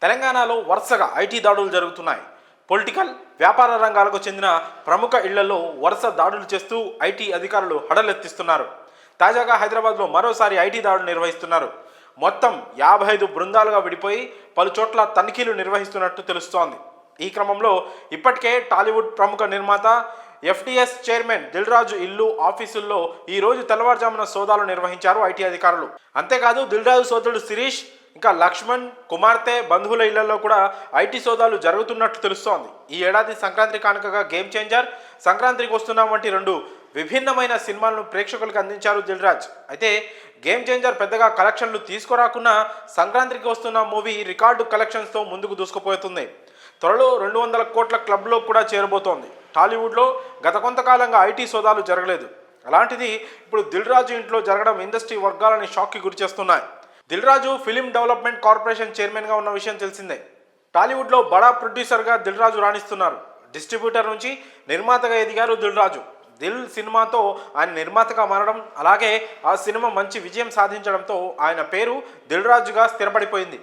తెలంగాణలో వరుసగా ఐటీ దాడులు జరుగుతున్నాయి. పొలిటికల్, వ్యాపార రంగాలకు చెందిన ప్రముఖ ఇళ్లలో వరుస దాడులు చేస్తూ ఐటీ అధికారులు హడలెత్తిస్తున్నారు. తాజాగా హైదరాబాద్లో మరోసారి ఐటీ దాడులు నిర్వహిస్తున్నారు. మొత్తం 55 బృందాలుగా విడిపోయి పలు చోట్ల తనిఖీలు నిర్వహిస్తున్నట్టు తెలుస్తోంది. ఈ క్రమంలో ఇప్పటికే టాలీవుడ్ ప్రముఖ నిర్మాత ఎఫ్డిఎస్ చైర్మన్ దిల్ రాజు ఇల్లు, ఆఫీసుల్లో ఈ రోజు తెల్లవారుజామున సోదాలు నిర్వహించారు ఐటీ అధికారులు. అంతేకాదు దిల్ రాజు సోదరుడు శిరీష్, ఇంకా లక్ష్మణ్, కుమార్తె, బంధువుల ఇళ్లలో కూడా ఐటీ సోదాలు జరుగుతున్నట్లు తెలుస్తోంది. ఈ ఏడాది సంక్రాంతి కానుకగా గేమ్ చేంజర్, సంక్రాంతికి వస్తున్నాం వంటి 2 విభిన్నమైన సినిమాలను ప్రేక్షకులకు అందించారు దిల్ రాజు. అయితే గేమ్ చేంజర్ పెద్దగా కలెక్షన్లు తీసుకురాకున్నా సంక్రాంతికి వస్తున్న మూవీ రికార్డు కలెక్షన్స్తో ముందుకు దూసుకుపోతుంది. త్వరలో 200 కోట్ల క్లబ్లో కూడా చేరబోతోంది. టాలీవుడ్లో గత కొంతకాలంగా ఐటీ సోదాలు జరగలేదు. అలాంటిది ఇప్పుడు దిల్ రాజు ఇంట్లో జరగడం ఇండస్ట్రీ వర్గాలని షాక్కి గురిచేస్తున్నాయి. Dil Raju film development corporation చైర్మన్గా ఉన్న విషయం తెలిసిందే. టాలీవుడ్లో బడా ప్రొడ్యూసర్గా దిల్ రాజు రాణిస్తున్నారు. డిస్ట్రిబ్యూటర్ నుంచి నిర్మాతగా ఎదిగారు దిల్ రాజు. దిల్ సినిమాతో ఆయన నిర్మాతగా మారడం, అలాగే ఆ సినిమా మంచి విజయం సాధించడంతో ఆయన పేరు దిల్ రాజుగా స్థిరపడిపోయింది.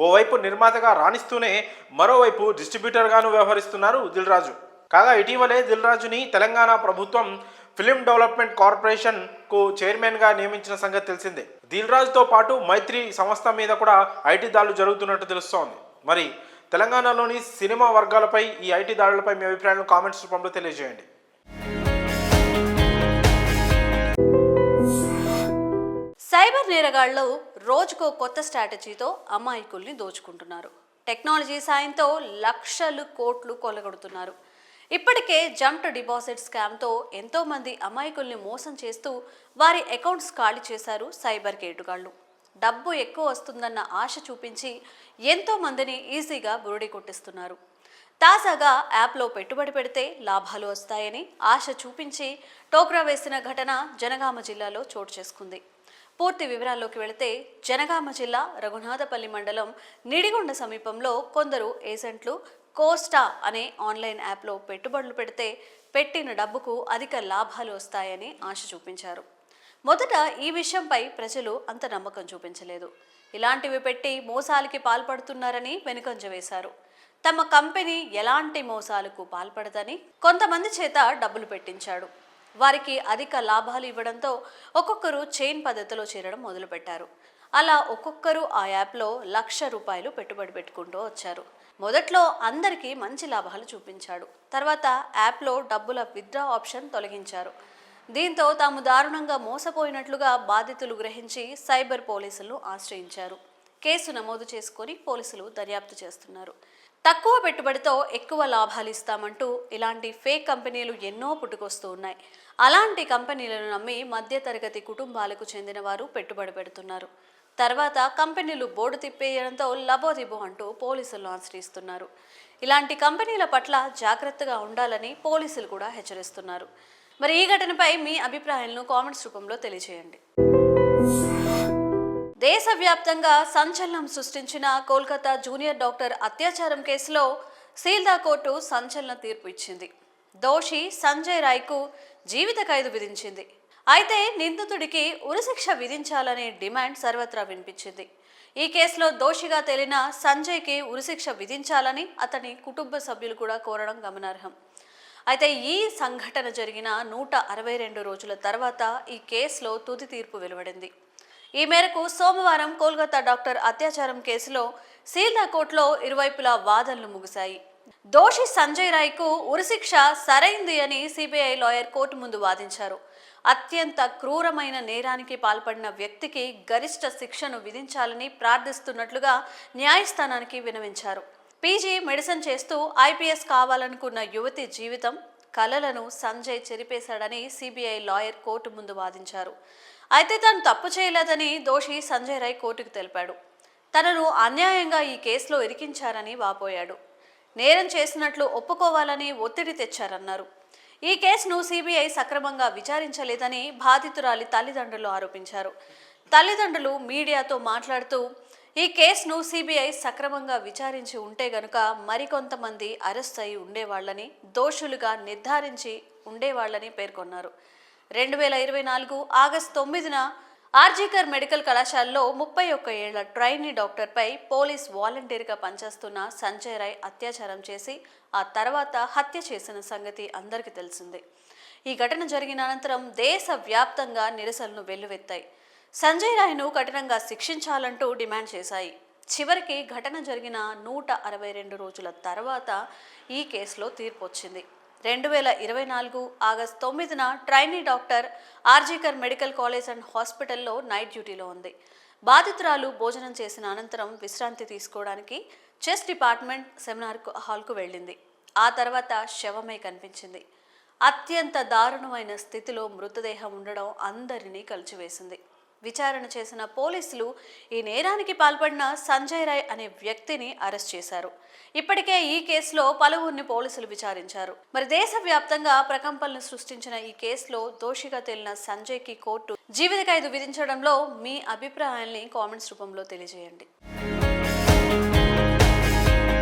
ఓవైపు నిర్మాతగా రాణిస్తూనే మరోవైపు డిస్ట్రిబ్యూటర్గాను వ్యవహరిస్తున్నారు దిల్ రాజు. కాగా ఇటీవలే దిల్ రాజుని తెలంగాణ ప్రభుత్వం ఫిలిం డెవలప్మెంట్ కార్పొరేషన్కు చైర్మన్గా నియమించిన సంగతి తెలిసిందే. దిల్ రాజుతో పాటు మైత్రి సంస్థ మీద కూడా ఐటీ దాడులు జరుగుతున్నట్టు తెలుస్తోంది. మరి తెలంగాణలోని సినిమా వర్గాలపై ఈ ఐటీ దాడులపై మీ అభిప్రాయాలను కామెంట్స్ రూపంలో తెలియజేయండి. సైబర్ నేరగాళ్లు రోజుకో కొత్త స్ట్రాటజీతో అమాయకుల్ని దోచుకుంటున్నారు. టెక్నాలజీ సాయంతో లక్షలు కోట్లు కొల్లగొడుతున్నారు. ఇప్పటికే జంప్ డిపాజిట్ స్కామ్తో ఎంతోమంది అమాయకుల్ని మోసం చేస్తూ వారి అకౌంట్స్ ఖాళీ చేశారు సైబర్ కేటుగాళ్లు. డబ్బు ఎక్కువ వస్తుందన్న ఆశ చూపించి ఎంతోమందిని ఈజీగా బురుడి కొట్టిస్తున్నారు. తాజాగా యాప్లో పెట్టుబడి పెడితే లాభాలు వస్తాయని ఆశ చూపించి టోక్రా వేసిన ఘటన జనగామ జిల్లాలో చోటు చేసుకుంది. పూర్తి వివరాల్లోకి వెళితే జనగామ జిల్లా రఘునాథపల్లి మండలం నిడిగొండ సమీపంలో కొందరు ఏజెంట్లు కోస్టా అనే ఆన్లైన్ యాప్లో పెట్టుబడులు పెడితే పెట్టిన డబ్బుకు అధిక లాభాలు వస్తాయని ఆశ చూపించారు. మొదట ఈ విషయంపై ప్రజలు అంత నమ్మకం చూపించలేదు. ఇలాంటివి పెట్టి మోసాలకి పాల్పడుతున్నారని వెనుకంజ వేశారు. తమ కంపెనీ ఎలాంటి మోసాలకు పాల్పడదని కొంతమంది చేత డబ్బులు పెట్టించాడు. వారికి అధిక లాభాలు ఇవ్వడంతో ఒక్కొక్కరు చైన్ పద్ధతిలో చేరడం మొదలుపెట్టారు. అలా ఒక్కొక్కరు ఆ యాప్లో ₹1,00,000 పెట్టుబడి పెట్టుకుంటూ వచ్చారు. మొదట్లో అందరికీ మంచి లాభాలు చూపించాడు. తర్వాత యాప్లో డబ్బుల విత్డ్రా ఆప్షన్ తొలగించారు. దీంతో తాము దారుణంగా మోసపోయినట్లుగా బాధితులు గ్రహించి సైబర్ పోలీసులను ఆశ్రయించారు. కేసు నమోదు చేసుకొని పోలీసులు దర్యాప్తు చేస్తున్నారు. తక్కువ పెట్టుబడితో ఎక్కువ లాభాలు ఇస్తామంటూ ఇలాంటి ఫేక్ కంపెనీలు ఎన్నో పుట్టుకొస్తూ ఉన్నాయి. అలాంటి కంపెనీలను నమ్మి మధ్యతరగతి కుటుంబాలకు చెందిన వారు పెట్టుబడి పెడుతున్నారు. తర్వాత కంపెనీలు బోర్డు తిప్పేయడంతో లబోదిబో అంటూ పోలీసులను ఆశ్రయిస్తున్నారు. ఇలాంటి కంపెనీల పట్ల జాగ్రత్తగా ఉండాలని పోలీసులు కూడా హెచ్చరిస్తున్నారు. మరి ఈ ఘటనపై మీ అభిప్రాయాలను కామెంట్స్ రూపంలో తెలియజేయండి. దేశవ్యాప్తంగా సంచలనం సృష్టించిన కోల్కతా జూనియర్ డాక్టర్ అత్యాచారం కేసులో సీల్దా కోర్టు సంచలన తీర్పు ఇచ్చింది. దోషి సంజయ్ రాయ్కు జీవిత ఖైదు విధించింది. అయితే నిందితుడికి ఉరిశిక్ష విధించాలనే డిమాండ్ సర్వత్రా వినిపించింది. ఈ కేసులో దోషిగా తేలిన సంజయ్కి ఉరిశిక్ష విధించాలని అతని కుటుంబ సభ్యులు కూడా కోరడం గమనార్హం. అయితే ఈ సంఘటన జరిగిన 162 రోజుల తర్వాత ఈ కేసులో తుది తీర్పు వెలువడింది. ఈ మేరకు సోమవారం కోల్కతా డాక్టర్ అత్యాచారం కేసులో సీల్దా కోర్టులో ఇరువైపులా వాదనలు ముగిశాయి. దోషి సంజయ్ రాయ్కు ఉరిశిక్ష సరైంది అని సిబిఐ లాయర్ కోర్టు ముందు వాదించారు. అత్యంత క్రూరమైన నేరానికి పాల్పడిన వ్యక్తికి గరిష్ట శిక్షను విధించాలని ప్రార్థిస్తున్నట్లుగా న్యాయస్థానానికి విన్నవించారు. పీజీ మెడిసిన్ చేస్తూ ఐపీఎస్ కావాలనుకున్న యువతి జీవితం కలలను సంజయ్ చెరిపేశాడని సిబిఐ లాయర్ కోర్టు ముందు వాదించారు. అయితే తాను తప్పు చేయలేదని దోషి సంజయ్ రాయ్ కోర్టుకు తెలిపాడు. తనను అన్యాయంగా ఈ కేసులో ఇరికించారని వాపోయాడు. నేరం చేసినట్లు ఒప్పుకోవాలని ఒత్తిడి తెచ్చారన్నారు. ఈ కేసును సిబిఐ సక్రమంగా విచారించలేదని బాధితురాలి తల్లిదండ్రులు ఆరోపించారు. తల్లిదండ్రులు మీడియాతో మాట్లాడుతూ ఈ కేసును సిబిఐ సక్రమంగా విచారించి ఉంటే గనుక మరికొంతమంది అరెస్ట్ అయి ఉండేవాళ్లని, దోషులుగా నిర్ధారించి ఉండేవాళ్లని పేర్కొన్నారు. 2024 ఆగస్టు 9న ఆర్జీకర్ మెడికల్ కళాశాలలో 31 ఏళ్ల ట్రైనీ డాక్టర్పై పోలీస్ వాలంటీర్గా పనిచేస్తున్న సంజయ్ రాయ్ అత్యాచారం చేసి ఆ తర్వాత హత్య చేసిన సంగతి అందరికీ తెలిసిందే. ఈ ఘటన జరిగిన అనంతరం దేశవ్యాప్తంగా నిరసనలు వెల్లువెత్తాయి. సంజయ్ రాయ్ను కఠినంగా శిక్షించాలంటూ డిమాండ్ చేశాయి. చివరికి ఘటన జరిగిన 162 రోజుల తర్వాత ఈ కేసులో తీర్పు వచ్చింది. 2024 August 9న trainee doctor RG Kar medical college and హాస్పిటల్లో నైట్ డ్యూటీలో ఉంది. బాధితురాలు భోజనం చేసిన అనంతరం విశ్రాంతి తీసుకోవడానికి చెస్ట్ డిపార్ట్మెంట్ సెమినార్ హాల్కు వెళ్ళింది. ఆ తర్వాత శవమై కనిపించింది. అత్యంత దారుణమైన స్థితిలో మృతదేహం ఉండడం అందరినీ కలిచివేసింది. విచారణ చేసిన పోలీసులు ఈ నేరానికి పాల్పడిన సంజయ్ రాయ్ అనే వ్యక్తిని అరెస్ట్ చేశారు. ఇప్పటికే ఈ కేసులో పలువురిని పోలీసులు విచారించారు. మరి దేశవ్యాప్తంగా ప్రకంపనలు సృష్టించిన ఈ కేసులో దోషిగా తేలిన సంజయ్కి కోర్టు జీవిత ఖైదు విధించడంలో మీ అభిప్రాయాల్ని కామెంట్స్ రూపంలో తెలియజేయండి.